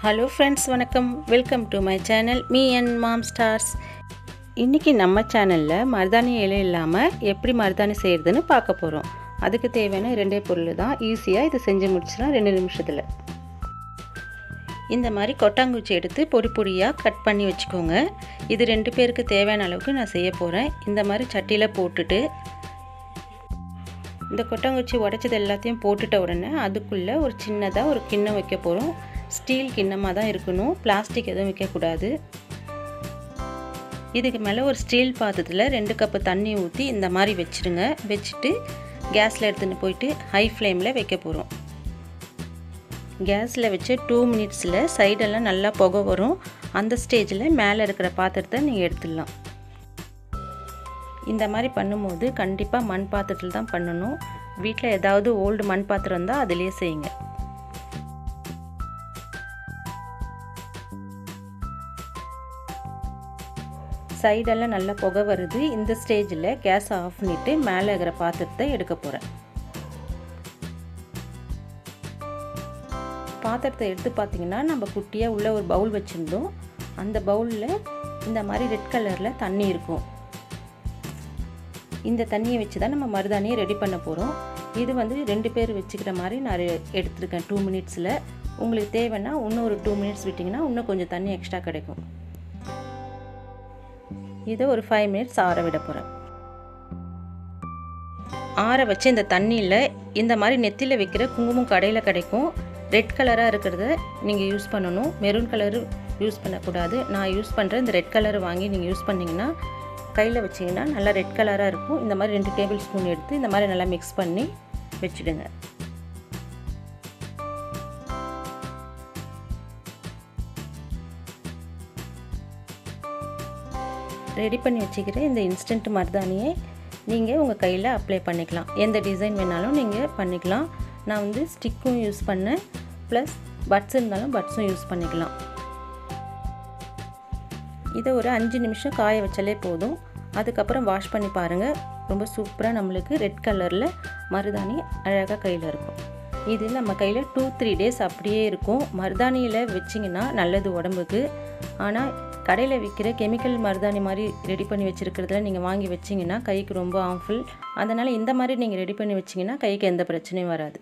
Hello friends, வணக்கம். Welcome to my channel Me&Mom Stars. இன்னைக்கு நம்ம சேனல்ல மருதாணி இலை இல்லாம எப்படி மருதாணி செய்யறதுன்னு பார்க்க போறோம். அதுக்கு தேவையான ரெண்டே பொருள் தான். ஈஸியா இத செஞ்சு முடிச்சலாம் 2 நிமிஷத்துல. இந்த மாதிரி கொட்டாங்குச்சி எடுத்து பொடி பொடியா கட் பண்ணி வச்சுக்கோங்க. இது 2 பேருக்கு தேவையான அளவுக்கு நான் செய்ய போறேன். இந்த மாதிரி சட்டில போட்டுட்டு இந்த கொட்டாங்குச்சி உடைச்சது எல்லாத்தையும் போட்டுட்ட உடனே அதுக்குள்ள ஒரு சின்னதா ஒரு கிண்ணம் வைக்க போறோம். ஸ்டீல் கிண்ணமா தான் இருக்கணும். பிளாஸ்டிக் எதுவும் வைக்க கூடாது. இதுக்கு மேல ஒரு ஸ்டீல் பாத்திரத்துல 2 கப் தண்ணி ஊத்தி இந்த மாதிரி வெச்சிடுங்க. வெச்சிட்டு கேஸ்ல எடுத்துட்டு போயிட்டு ஹை ஃப்ளேம்ல வைக்க போறோம். கேஸ்ல வச்சு 2 மினிட்ஸ்ல சைடெல்லாம் நல்லா புகை வரும். அந்த ஸ்டேஜ்ல மேல இருக்கிற பாத்திரத்தை நீங்க எடுத்துடலாம். இந்த மாதிரி பண்ணும்போது கண்டிப்பா மண் பாத்திரத்துல தான் பண்ணனும். வீட்ல ஏதாவது ஓல்ட் மண் பாத்திரம் இருந்தா அதிலே செய்யுங்க. சைடெல்லாம் நல்லா புகை வருது. இந்த ஸ்டேஜ்ல கேஸ் ஆஃப் பண்ணிட்டு மேலே இருக்கிற பாத்திரத்தை எடுக்க போறேன். பாத்திரத்தை எடுத்து பார்த்தீங்கன்னா நம்ம குட்டியா உள்ள ஒரு பவுல் வச்சிருந்தோம். அந்த பவுல்ல இந்த மாதிரி ரெட் கலர்ல தண்ணி இருக்கும். இந்த தண்ணியை வச்சு தான் நம்ம மருதாணியை ரெடி பண்ண போறோம். இது வந்து 2 பேர் வச்சுக்கிற மாதிரி நான் எடுத்துருக்கேன் 2 மினிட்ஸ்ல. உங்களுக்கு தேவைன்னா இன்னும் ஒரு 2 மினிட்ஸ் விட்டீங்கன்னா இன்னும் கொஞ்சம் தண்ணி எக்ஸ்ட்ரா கிடைக்கும். இதை ஒரு 5 மினிட்ஸ் ஆற விட போறேன். ஆற வச்சு இந்த தண்ணியில் இந்த மாதிரி நெத்தியில் வைக்கிற குங்குமம் கடையில் கிடைக்கும். ரெட் கலராக இருக்கிறத நீங்கள் யூஸ் பண்ணணும். மெரூன் கலரு யூஸ் பண்ணக்கூடாது. நான் யூஸ் பண்ணுற இந்த ரெட் கலர் வாங்கி நீங்கள் யூஸ் பண்ணிங்கன்னா கையில் வச்சிங்கன்னா நல்லா ரெட் கலராக இருக்கும். இந்த மாதிரி 2 டேபிள் ஸ்பூன் எடுத்து இந்த மாதிரி நல்லா மிக்ஸ் பண்ணி வச்சுடுங்க. ரெடி பண்ணி வச்சுக்கிற இந்த இன்ஸ்டன்ட் மருதாணியை நீங்கள் உங்கள் கையில் அப்ளை பண்ணிக்கலாம். எந்த டிசைன் வேணாலும் நீங்கள் பண்ணிக்கலாம். நான் வந்து ஸ்டிக்கும் யூஸ் பண்ணேன். ப்ளஸ் பட்ஸ் இருந்தாலும் பட்ஸும் யூஸ் பண்ணிக்கலாம். இதை ஒரு 5 நிமிஷம் காய வச்சாலே போதும். அதுக்கப்புறம் வாஷ் பண்ணி பாருங்கள். ரொம்ப சூப்பராக நம்மளுக்கு ரெட் கலரில் மருதாணி அழகாக கையில் இருக்கும். இது நம்ம கையில் 2-3 டேஸ் அப்படியே இருக்கும். மருதாணியில் வச்சிங்கன்னா நல்லது உடம்புக்கு. ஆனால் கடையில் விற்கிற கெமிக்கல் மருதாணி மாதிரி ரெடி பண்ணி வச்சுருக்கிறதுல நீங்கள் வாங்கி வச்சிங்கன்னா கைக்கு ரொம்ப ஹார்ம்ஃபுல். அதனால் இந்த மாதிரி நீங்கள் ரெடி பண்ணி வச்சிங்கன்னா கைக்கு எந்த பிரச்சனையும் வராது.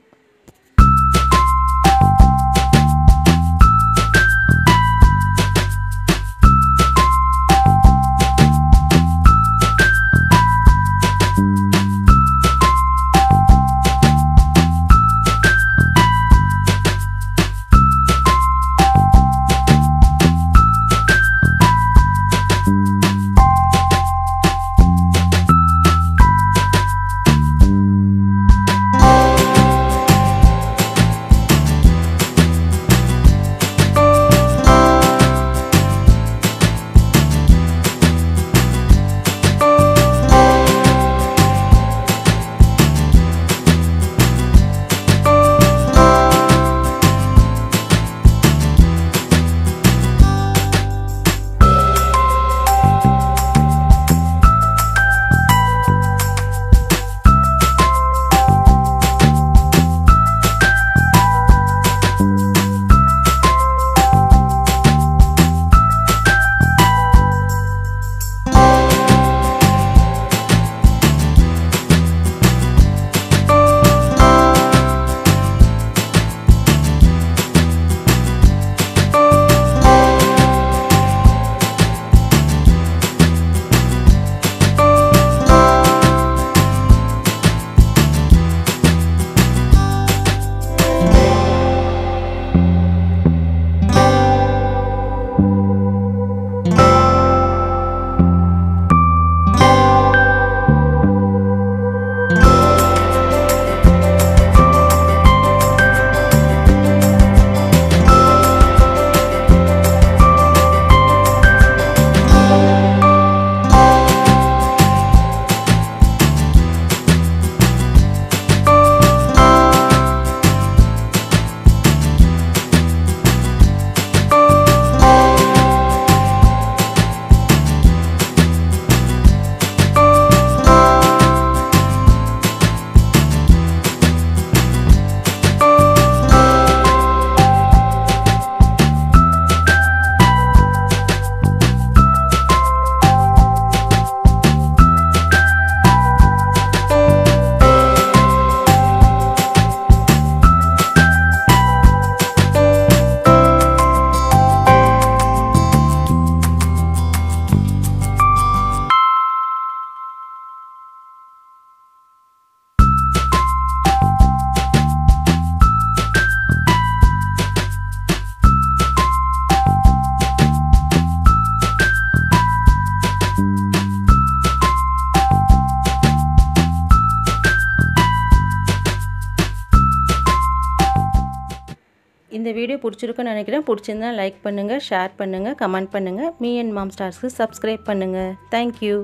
பிடிச்சிருக்குன்னு நினைக்கிறேன். பிடிச்சிருந்தா லைக் பண்ணுங்கள், ஷேர் பண்ணுங்கள், கமெண்ட் பண்ணுங்கள். மீ அண்ட் மாம் ஸ்டார்ஸ்க்கு சப்ஸ்கிரைப் பண்ணுங்கள். தேங்க்யூ.